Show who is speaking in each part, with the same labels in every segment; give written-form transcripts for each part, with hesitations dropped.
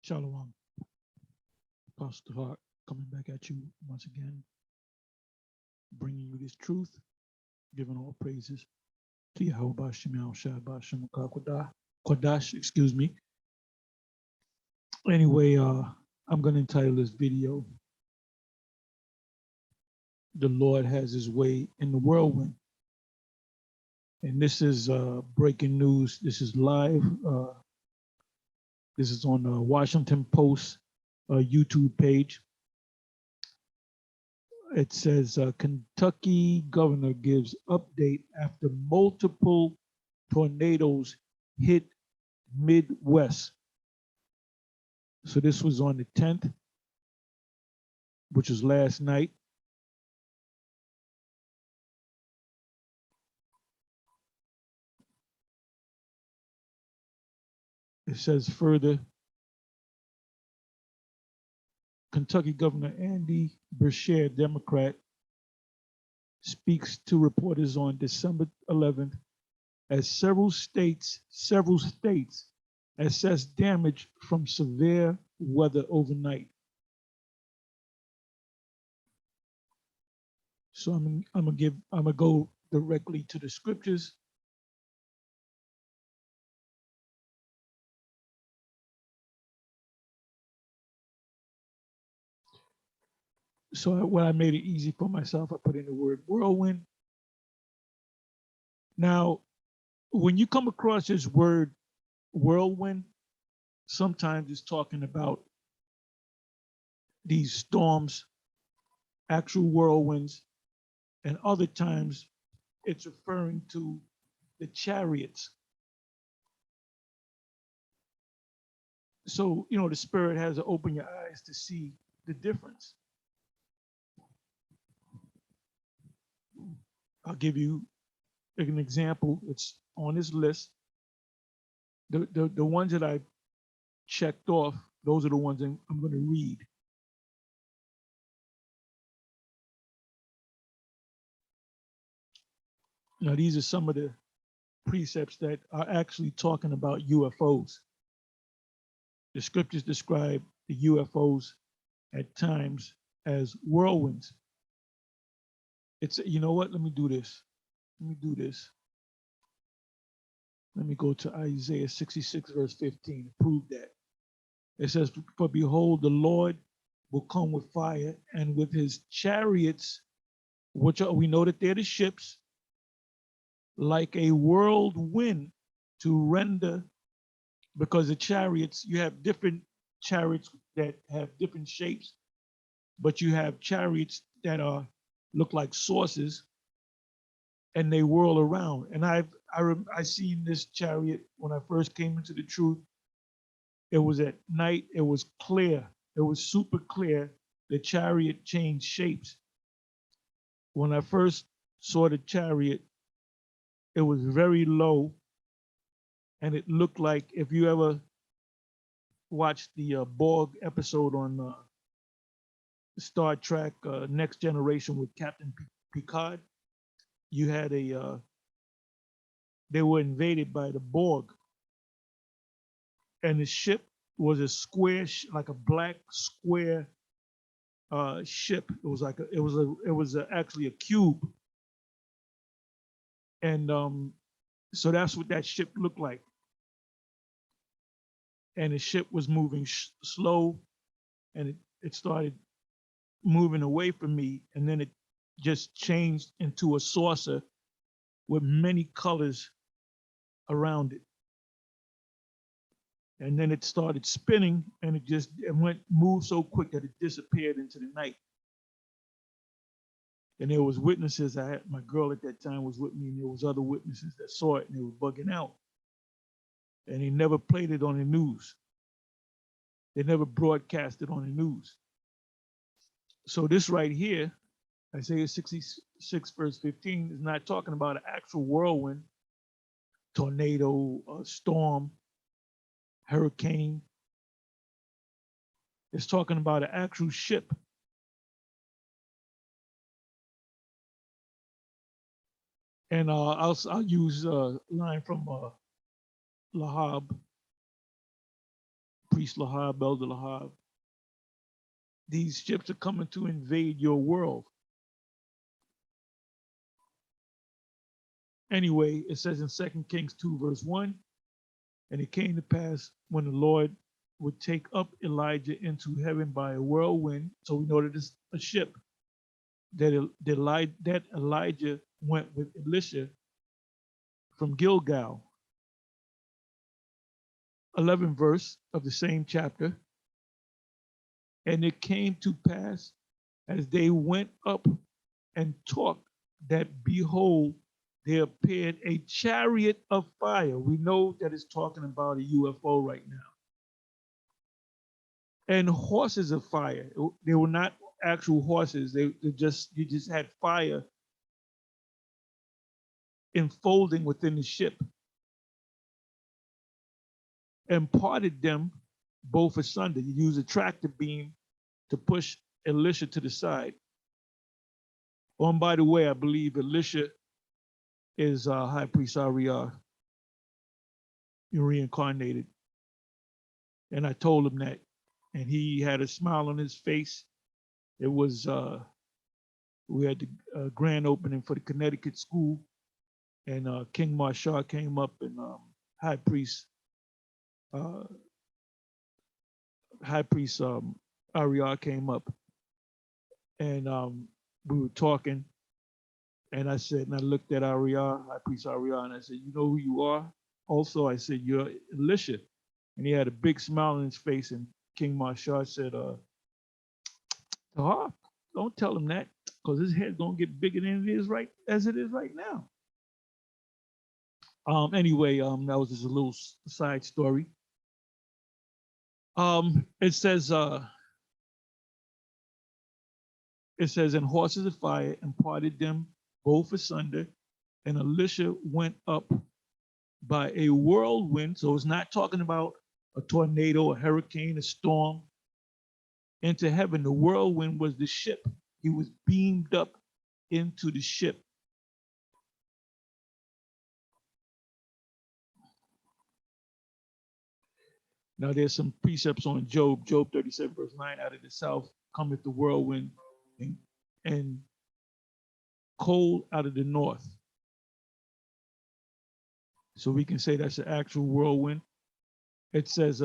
Speaker 1: Shalom. Pastor Hart coming back at you once again, bringing you this truth, giving all praises to Yahweh Shem Shai Bashem Kodash, excuse me. Anyway, I'm going to entitle this video, The Lord Has His Way in the Whirlwind. And this is breaking news. This is live. This is on the Washington Post YouTube page. It says Kentucky governor gives update after multiple tornadoes hit Midwest. So this was on the 10th, which was last night. It says further, Kentucky Governor Andy Beshear, Democrat, speaks to reporters on December 11th as several states assess damage from severe weather overnight. So I'm gonna go directly to the scriptures. So when I made it easy for myself, I put in the word whirlwind. Now, when you come across this word whirlwind, sometimes it's talking about these storms, actual whirlwinds, and other times it's referring to the chariots. So, you know, the Spirit has to open your eyes to see the difference. I'll give you an example. It's on this list. The ones that I checked off, those are the ones I'm going to read. Now, these are some of the precepts that are actually talking about UFOs. The scriptures describe the UFOs at times as whirlwinds. It's, you know what? Let me do this. Let me go to Isaiah 66, verse 15 to prove that. It says, for behold, the Lord will come with fire and with his chariots, which are, we know that they're the ships, like a whirlwind to render, because the chariots, you have different chariots that have different shapes, but you have chariots that are look like saucers and they whirl around. And I seen this chariot when I first came into the truth. It was at night, it was clear, it was super clear. The chariot changed shapes. When I first saw the chariot, it was very low, and it looked like, if you ever watched the Borg episode on Star Trek Next Generation with Captain Picard, you had they were invaded by the Borg, and the ship was a square, like a black square ship. It was like actually a cube, and so that's what that ship looked like. And the ship was moving slow, and it started moving away from me, and then it just changed into a saucer with many colors around it. And then it started spinning, and it moved so quick that it disappeared into the night. And there was witnesses. I had my girl at that time was with me, and there was other witnesses that saw it, and they were bugging out. And they never played it on the news. They never broadcast it on the news. So this right here, Isaiah 66 verse 15, is not talking about an actual whirlwind, tornado, storm, hurricane. It's talking about an actual ship. And I'll use a line from Lahab, priest Lahab, elder Lahab. These ships are coming to invade your world. Anyway, it says in 2 Kings 2, verse 1, and it came to pass when the Lord would take up Elijah into heaven by a whirlwind. So we know that it's a ship that Elijah went with Elisha from Gilgal. 11th verse of the same chapter. And it came to pass as they went up and talked that behold, there appeared a chariot of fire. We know that it's talking about a UFO right now. And horses of fire. They were not actual horses. You just had fire enfolding within the ship, and parted them both asunder. You use a tractor beam to push Elisha to the side. Oh, and by the way, I believe Elisha is High Priest Ariah, reincarnated. And I told him that, and he had a smile on his face. It was we had the grand opening for the Connecticut school, and King Marshall came up, and High Priest Ariah came up, and we were talking, and I said, and I looked at Ariah, High Priest Ariah, and I said, you know who you are? Also, I said, you're Elisha. And he had a big smile on his face, and King Marshall said, Tahar, don't tell him that, because his head's gonna get bigger than it is right now. Anyway, that was just a little side story. It says, and horses of fire and parted them both asunder, and Elisha went up by a whirlwind. So it's not talking about a tornado, a hurricane, a storm, into heaven. The whirlwind was the ship. He was beamed up into the ship. Now there's some precepts on Job. Job 37, verse 9, out of the south cometh the whirlwind, and cold out of the north. So we can say that's an actual whirlwind. It says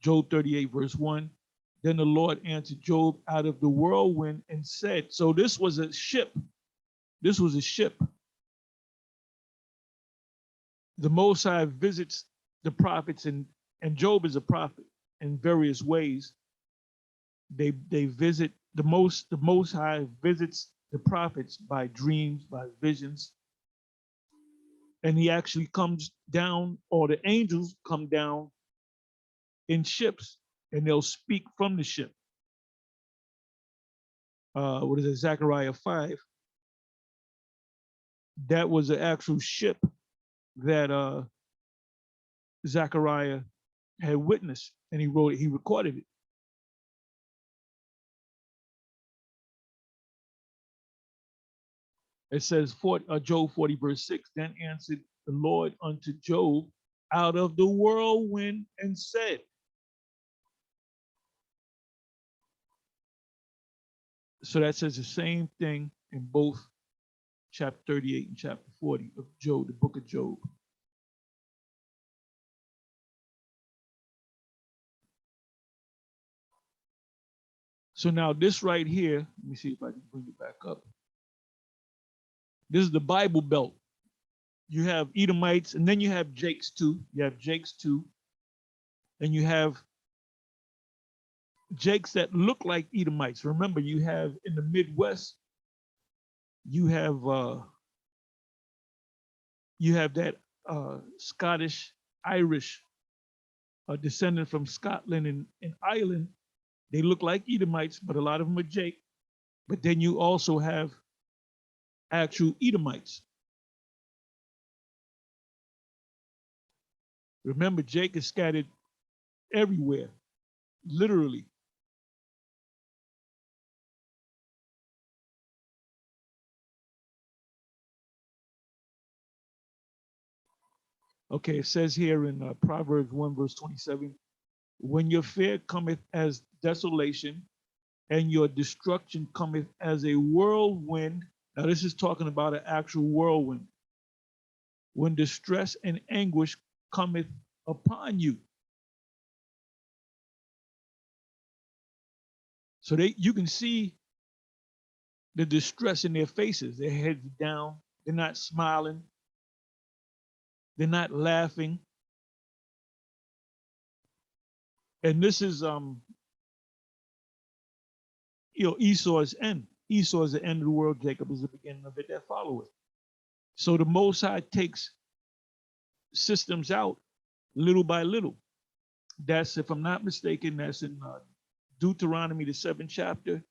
Speaker 1: Job 38, verse 1, then the Lord answered Job out of the whirlwind and said, so this was a ship. This was a ship. The Most High visits the prophets, and Job is a prophet in various ways. They visit the Most High visits the prophets by dreams, by visions, and he actually comes down, or the angels come down in ships, and they'll speak from the ship. What is it, Zechariah 5? That was an actual ship that Zechariah had witnessed, and he recorded it. It says, Job 40, verse 6, then answered the Lord unto Job out of the whirlwind and said. So that says the same thing in both chapter 38 and chapter 40 of Job, the book of Job. So now this right here, let me see if I can bring it back up. This is the Bible Belt. You have Edomites, and then you have Jakes too. You have Jakes too. And you have Jakes that look like Edomites. Remember, you have in the Midwest, you have that Scottish, Irish descendant from Scotland and Ireland. They look like Edomites, but a lot of them are Jake. But then you also have actual Edomites. Remember, Jake is scattered everywhere, literally. Okay, it says here in Proverbs 1, verse 27, when your fear cometh as desolation, and your destruction cometh as a whirlwind. Now, this is talking about an actual whirlwind. When distress and anguish cometh upon you. So you can see the distress in their faces. Their heads down. They're not smiling. They're not laughing. And this is Esau's end. Esau is the end of the world. Jacob is the beginning of it that followeth. So the Most High takes systems out little by little. That's, if I'm not mistaken, that's in Deuteronomy, the 7th chapter.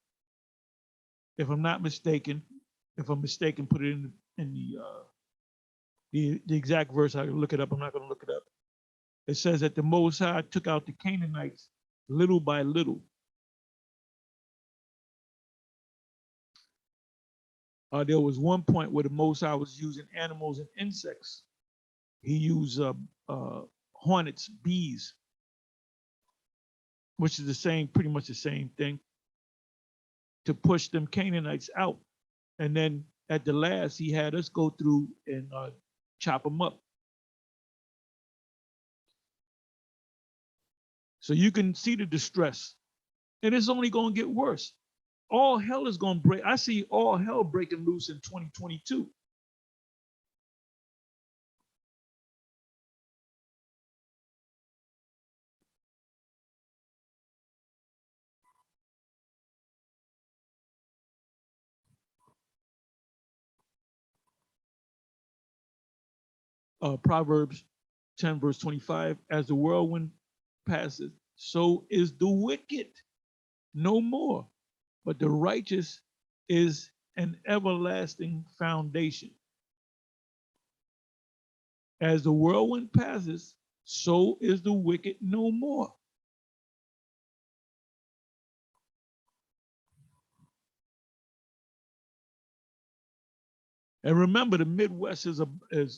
Speaker 1: If I'm not mistaken, if I'm mistaken, put it in the exact verse. I can look it up. I'm not going to look it up. It says that the Most High took out the Canaanites little by little. There was one point where the Most High was using animals and insects. He used hornets, bees, which is the same, pretty much the same thing, to push them Canaanites out. And then at the last, he had us go through and chop them up. So you can see the distress. And it's only going to get worse. All hell is going to break. I see all hell breaking loose in 2022. Proverbs 10, verse 25, as the whirlwind passes, so is the wicked no more, but the righteous is an everlasting foundation. As the whirlwind passes, so is the wicked no more. And remember, the Midwest is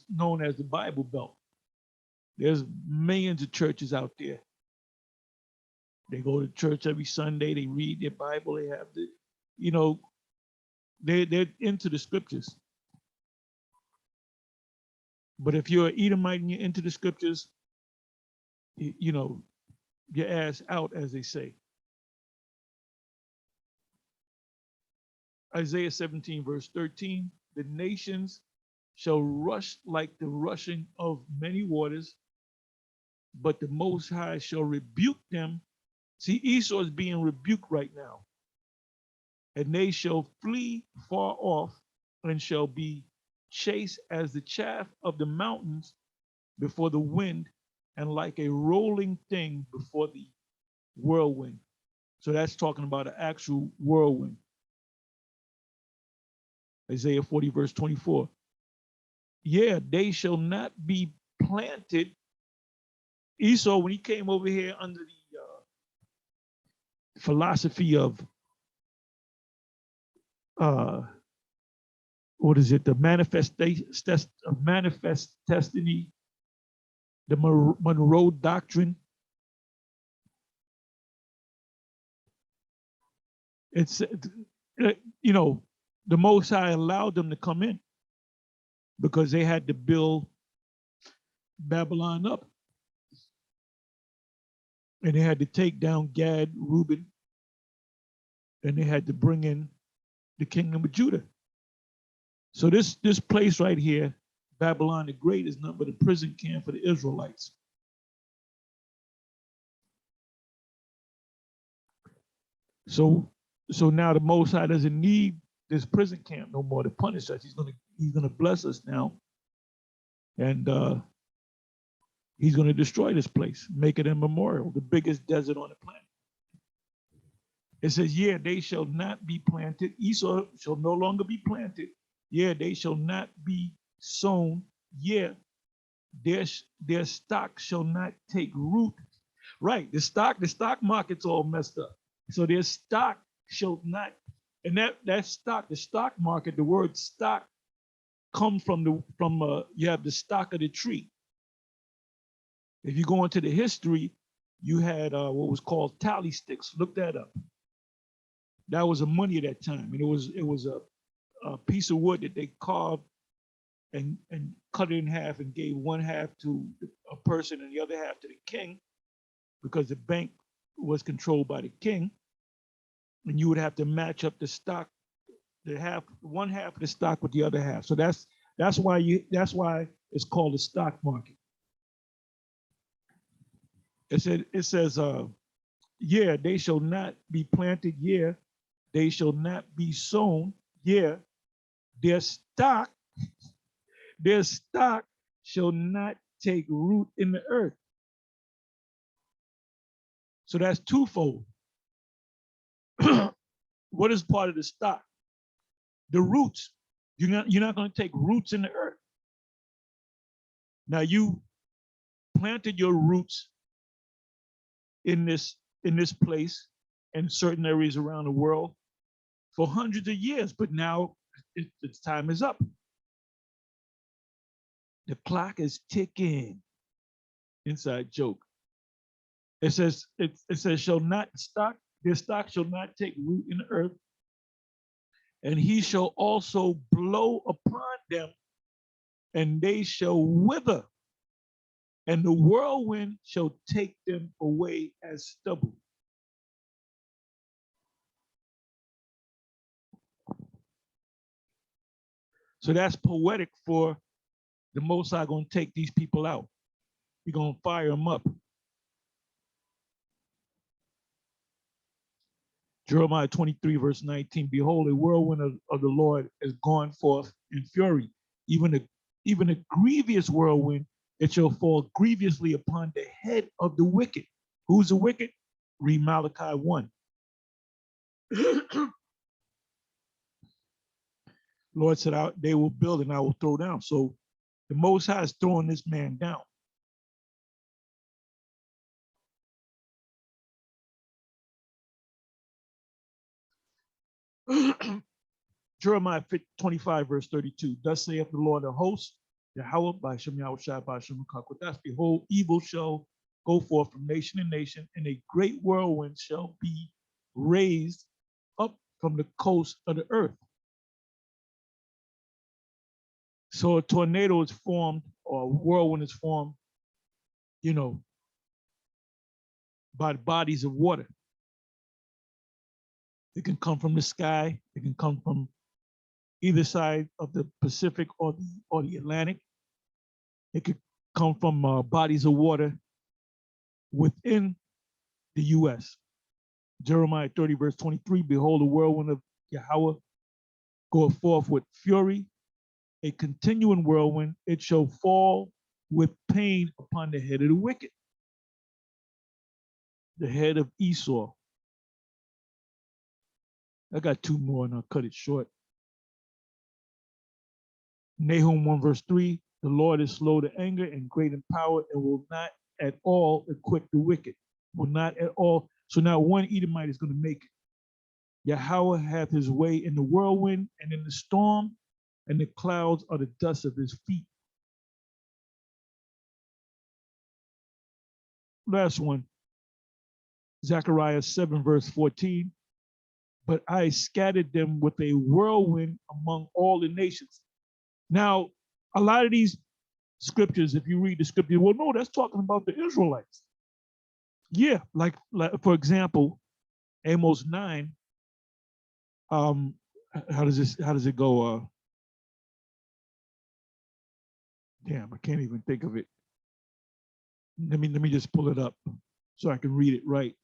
Speaker 1: known as the Bible Belt. There's millions of churches out there. They go to church every Sunday. They read their Bible. They have they're into the scriptures. But if you're an Edomite and you're into the scriptures, your ass out, as they say. Isaiah 17, verse 13, the nations shall rush like the rushing of many waters, but the Most High shall rebuke them. See, Esau is being rebuked right now. And they shall flee far off and shall be chased as the chaff of the mountains before the wind, and like a rolling thing before the whirlwind. So that's talking about an actual whirlwind. Isaiah 40, verse 24. Yeah, they shall not be planted. Esau, when he came over here under the philosophy of what is it? The manifest destiny, the Monroe Doctrine. It's the Most High allowed them to come in because they had to build Babylon up, and they had to take down Gad, Reuben, and they had to bring in the kingdom of Judah. So this place right here, Babylon the Great, is nothing but a prison camp for the Israelites. So now the Most High doesn't need this prison camp no more to punish us. He's gonna bless us now, and he's gonna destroy this place, make it a memorial, the biggest desert on the planet. It says, yeah, they shall not be planted. Esau shall no longer be planted. Yeah, they shall not be sown. Yeah, their stock shall not take root. Right, the stock market's all messed up. So their stock shall not, and that stock, the stock market, the word stock comes from you have the stock of the tree. If you go into the history, you had what was called tally sticks. Look that up. That was a money at that time, and it was a piece of wood that they carved and cut it in half and gave one half to a person and the other half to the king, because the bank was controlled by the king, and you would have to match up the stock, one half of the stock with the other half. So that's why it's called the stock market. It says yeah, they shall not be planted, yeah, they shall not be sown, yeah, their stock, their stock shall not take root in the earth. So that's twofold. What is part of the stock? The roots. You're not going to take roots in the earth. Now you planted your roots in this place in certain areas around the world for hundreds of years, but now its time is up. The clock is ticking. Inside joke. It says shall not stock, their stock shall not take root in the earth, and he shall also blow upon them, and they shall wither, and the whirlwind shall take them away as stubble. So that's poetic for the Most High going to take these people out. He's going to fire them up. Jeremiah 23, verse 19, behold, a whirlwind of the Lord is gone forth in fury, even a grievous whirlwind, it shall fall grievously upon the head of the wicked. Who's the wicked? Read Malachi 1. Lord said, they will build and I will throw down. So the Most High is throwing this man down. Jeremiah 25, verse 32. Thus saith the Lord of hosts, Yahweh by Shem Yahushua by Shem Kakodas, behold, evil shall go forth from nation to nation, and a great whirlwind shall be raised up from the coast of the earth. So a tornado is formed, or a whirlwind is formed, by the bodies of water. It can come from the sky. It can come from either side of the Pacific or the Atlantic. It could come from bodies of water within the U.S. Jeremiah 30, verse 23, behold, the whirlwind of Yahweh goeth forth with fury, a continuing whirlwind, it shall fall with pain upon the head of the wicked, the head of Esau. I got two more and I'll cut it short. Nahum 1, verse 3, the Lord is slow to anger and great in power and will not at all acquit the wicked. Will not at all. So now one Edomite is going to make it. Yahweh hath his way in the whirlwind and in the storm, and the clouds are the dust of his feet. Last one, Zechariah 7, verse 14. But I scattered them with a whirlwind among all the nations. Now, a lot of these scriptures, if you read the scripture, well, no, that's talking about the Israelites. Yeah, like for example, Amos 9. How does it go? Damn, I can't even think of it. Let me just pull it up so I can read it right.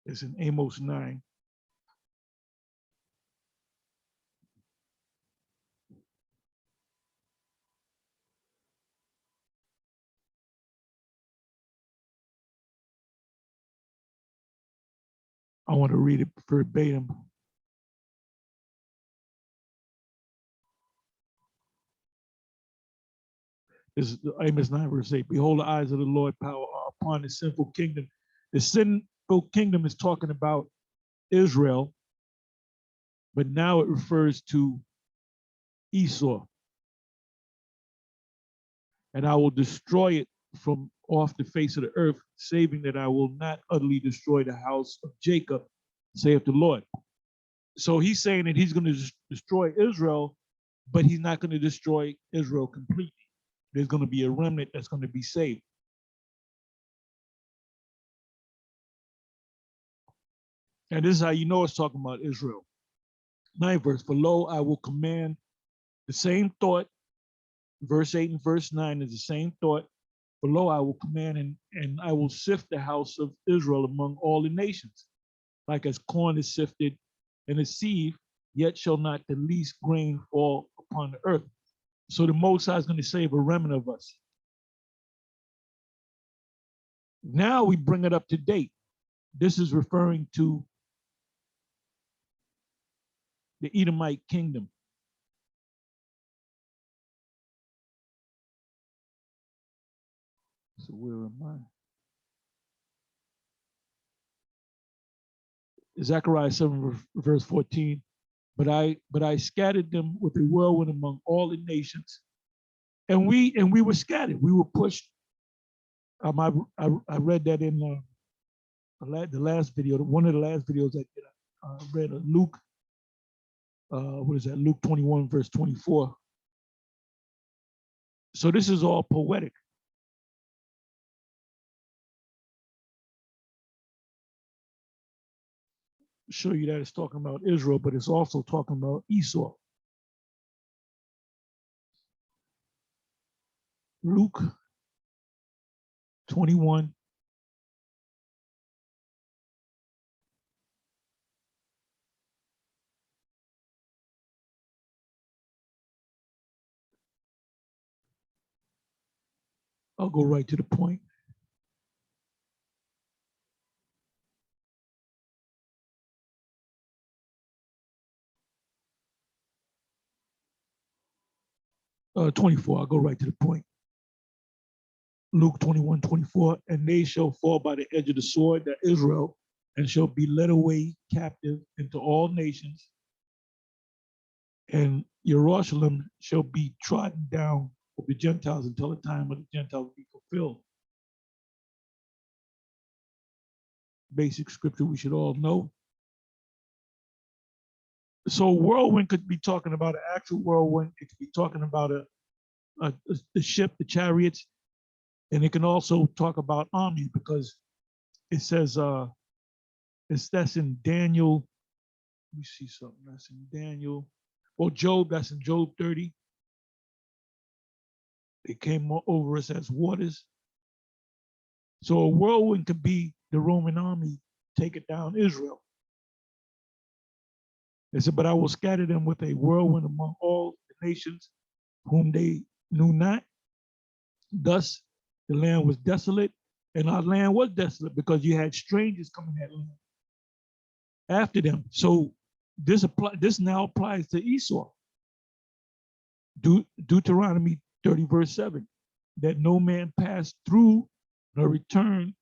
Speaker 1: It's in Amos 9. I want to read it verbatim. This is Amos 9, verse 8. Behold, the eyes of the Lord power are upon the sinful kingdom. The sinful kingdom is talking about Israel, but now it refers to Esau. and I will destroy it from off the face of the earth, saving that I will not utterly destroy the house of Jacob, saith the Lord. So he's saying that he's going to destroy Israel, but he's not going to destroy Israel completely. There's going to be a remnant that's going to be saved. And this is how you know it's talking about Israel. 9th verse, for lo, I will command the same thought. Verse 8 and verse 9 is the same thought. For lo, I will command and I will sift the house of Israel among all the nations, like as corn is sifted in a sieve, yet shall not the least grain fall upon the earth. So the Most High is going to save a remnant of us. Now we bring it up to date. This is referring to the Edomite kingdom. So where am I? Zechariah 7 verse 14. But I scattered them with a whirlwind among all the nations, and we were scattered. We were pushed. I read that in the last video, one of the last videos that I read, Luke. What is that? Luke 21 verse 24. So this is all poetic. Show you that it's talking about Israel, but it's also talking about Esau. Luke 21. I'll go right to the point. 24. I'll go right to the point. Luke 21:24. And they shall fall by the edge of the sword, that Israel, and shall be led away captive into all nations. And Jerusalem shall be trodden down of the Gentiles until the time of the Gentiles be fulfilled. Basic scripture we should all know. So whirlwind could be talking about an actual whirlwind. It could be talking about the ship, the chariots, and it can also talk about armies, because it says that's in Daniel. Let me see something. That's in Daniel. Well, Job, that's in Job 30. It came over us as waters. So a whirlwind could be the Roman army taking down Israel. It said, but I will scatter them with a whirlwind among all the nations whom they knew not. Thus the land was desolate, and our land was desolate because you had strangers coming that land after them. So this now applies to Esau. Deuteronomy 30 verse 7, that no man pass through nor return,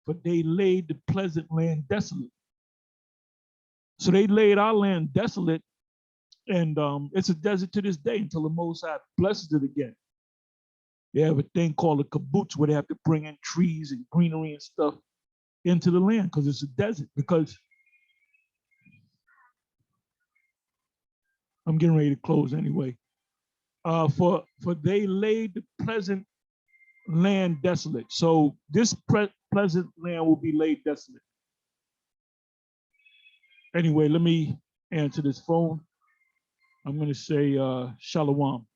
Speaker 1: for they laid the pleasant land desolate. So they laid our land desolate, and it's a desert to this day until the Most High blesses it again. They have a thing called a kibbutz, where they have to bring in trees and greenery and stuff into the land because it's a desert. Because I'm getting ready to close anyway. For they laid the pleasant land desolate. So this pleasant land will be laid desolate. Anyway, let me answer this phone. I'm going to say shalom.